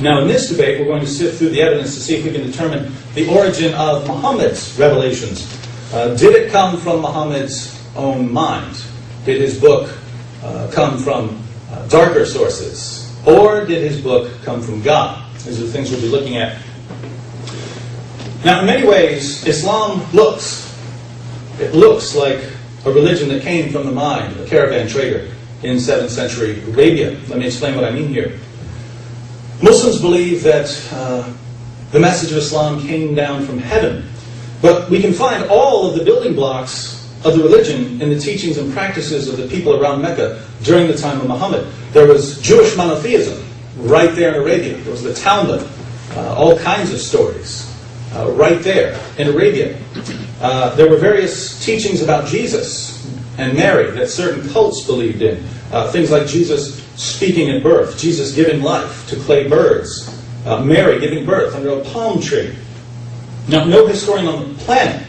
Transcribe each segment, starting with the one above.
Now, in this debate, we're going to sift through the evidence to see if we can determine the origin of Muhammad's revelations. Did it come from Muhammad's own mind? Did his book come from darker sources? Or did his book come from God? These are the things we'll be looking at. Now, in many ways, Islam looks like a religion that came from the mind of a caravan trader in 7th century Arabia. Let me explain what I mean here. Muslims believe that the message of Islam came down from heaven, but we can find all of the building blocks of the religion in the teachings and practices of the people around Mecca during the time of Muhammad. There was Jewish monotheism right there in Arabia. There was the Talmud, all kinds of stories right there in Arabia. There were various teachings about Jesus and Mary that certain cults believed in. Things like Jesus speaking at birth, Jesus giving life to clay birds, Mary giving birth under a palm tree. Now, no historian on the planet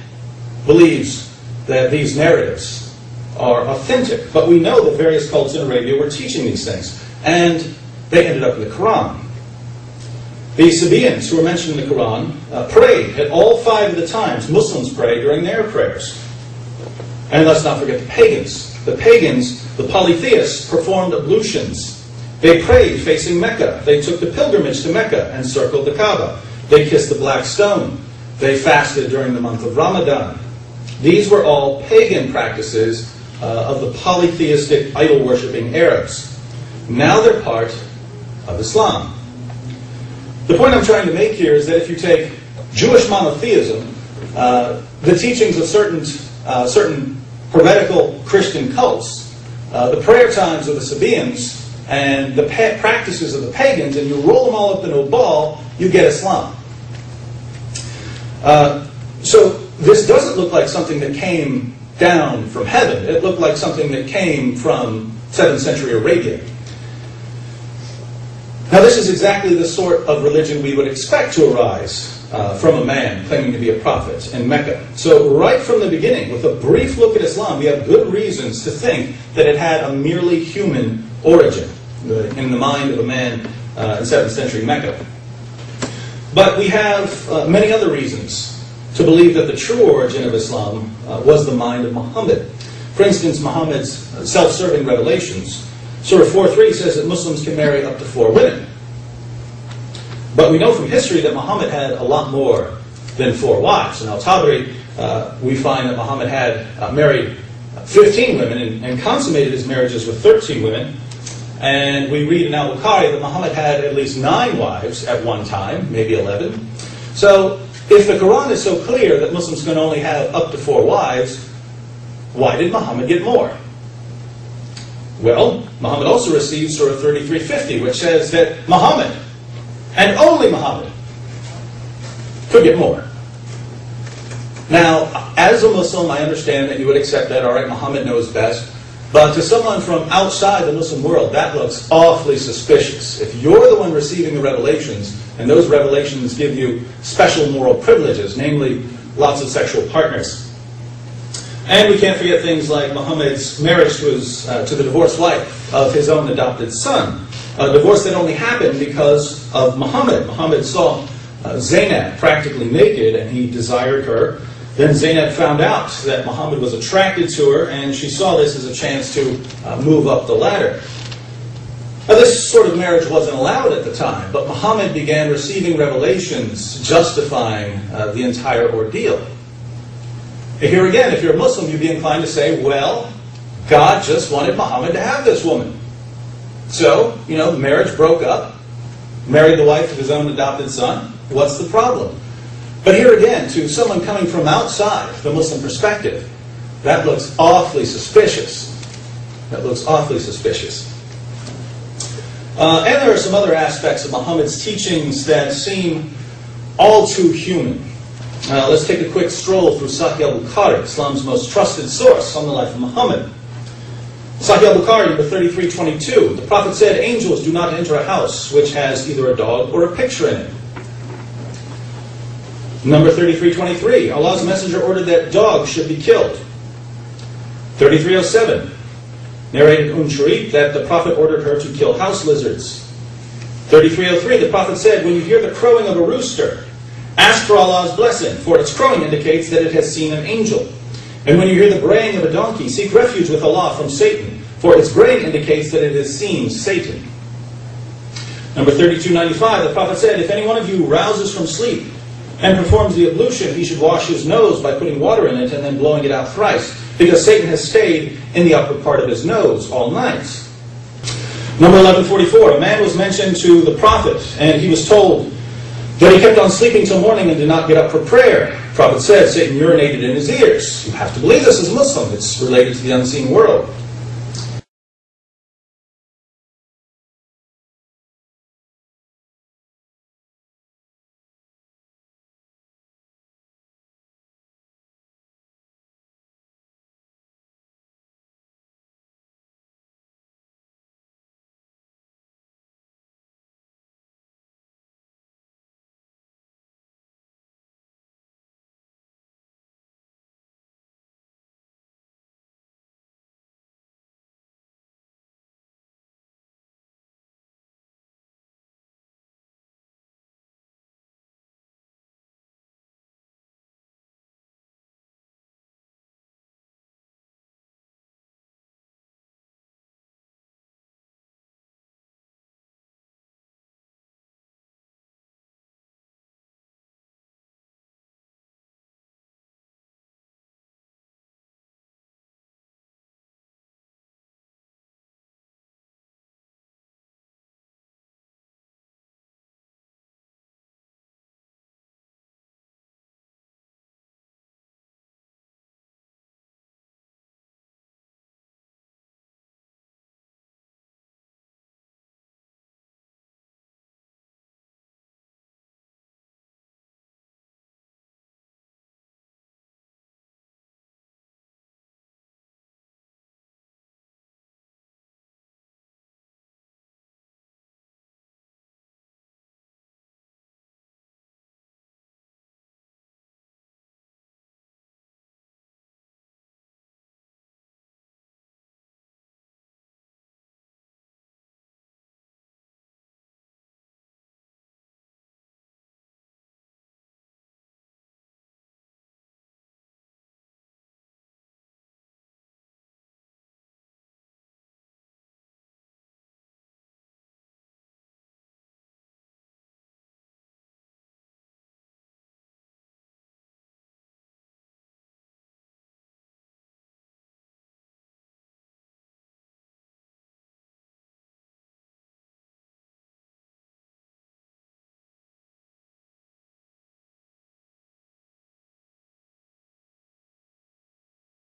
believes that these narratives are authentic, but we know that various cults in Arabia were teaching these things, and they ended up in the Quran. The Sabaeans, who are mentioned in the Quran, prayed at all 5 of the times Muslims pray during their prayers. And let's not forget the pagans. The pagans, the polytheists, performed ablutions. They prayed facing Mecca. They took the pilgrimage to Mecca and circled the Kaaba. They kissed the black stone. They fasted during the month of Ramadan. These were all pagan practices of the polytheistic idol-worshipping Arabs. Now they're part of Islam. The point I'm trying to make here is that if you take Jewish monotheism, the teachings of certain heretical Christian cults, the prayer times of the Sabaeans, and the practices of the pagans, and you roll them all up into a ball, you get Islam. So this doesn't look like something that came down from heaven. It looked like something that came from 7th century Arabia. Now, this is exactly the sort of religion we would expect to arise from a man claiming to be a prophet in Mecca. So right from the beginning, with a brief look at Islam, we have good reasons to think that it had a merely human origin in the mind of a man in 7th century Mecca. But we have many other reasons to believe that the true origin of Islam was the mind of Muhammad. For instance, Muhammad's self-serving revelations. Surah 4:3 says that Muslims can marry up to 4 women. But we know from history that Muhammad had a lot more than 4 wives. In Al-Tabari, we find that Muhammad had married 15 women and consummated his marriages with 13 women. And we read in Al-Bukhari that Muhammad had at least 9 wives at one time, maybe 11. So if the Quran is so clear that Muslims can only have up to 4 wives, why did Muhammad get more? Well, Muhammad also received Surah 33:50, which says that Muhammad, and only Muhammad, could get more. Now, as a Muslim, I understand that you would accept that, all right, Muhammad knows best. But to someone from outside the Muslim world, that looks awfully suspicious. If you're the one receiving the revelations, and those revelations give you special moral privileges, namely lots of sexual partners. And we can't forget things like Muhammad's marriage to the divorced wife of his own adopted son. A divorce that only happened because of Muhammad. Muhammad saw Zainab practically naked and he desired her. Then Zainab found out that Muhammad was attracted to her, and she saw this as a chance to move up the ladder. Now, this sort of marriage wasn't allowed at the time, but Muhammad began receiving revelations justifying the entire ordeal. Here again, if you're a Muslim, you'd be inclined to say, well, God just wanted Muhammad to have this woman. So, the marriage broke up, married the wife of his own adopted son. What's the problem? But here again, to someone coming from outside the Muslim perspective, that looks awfully suspicious. That looks awfully suspicious. And there are some other aspects of Muhammad's teachings that seem all too human. Let's take a quick stroll through Sahih al-Bukhari, Islam's most trusted source on the life of Muhammad. Sahih al-Bukhari, number 3322. The Prophet said, "Angels do not enter a house which has either a dog or a picture in it." Number 3323. Allah's Messenger ordered that dogs should be killed. 3307. Narrated Sharif that the Prophet ordered her to kill house lizards. 33:03, the Prophet said, when you hear the crowing of a rooster, ask for Allah's blessing, for its crowing indicates that it has seen an angel. And when you hear the braying of a donkey, seek refuge with Allah from Satan, for its braying indicates that it has seen Satan. Number 3295, the Prophet said, if any one of you rouses from sleep and performs the ablution, he should wash his nose by putting water in it and then blowing it out thrice, because Satan has stayed in the upper part of his nose all night. Number 1144, a man was mentioned to the Prophet, and he was told that he kept on sleeping till morning and did not get up for prayer. The Prophet said Satan urinated in his ears. You have to believe this as a Muslim. It's related to the unseen world.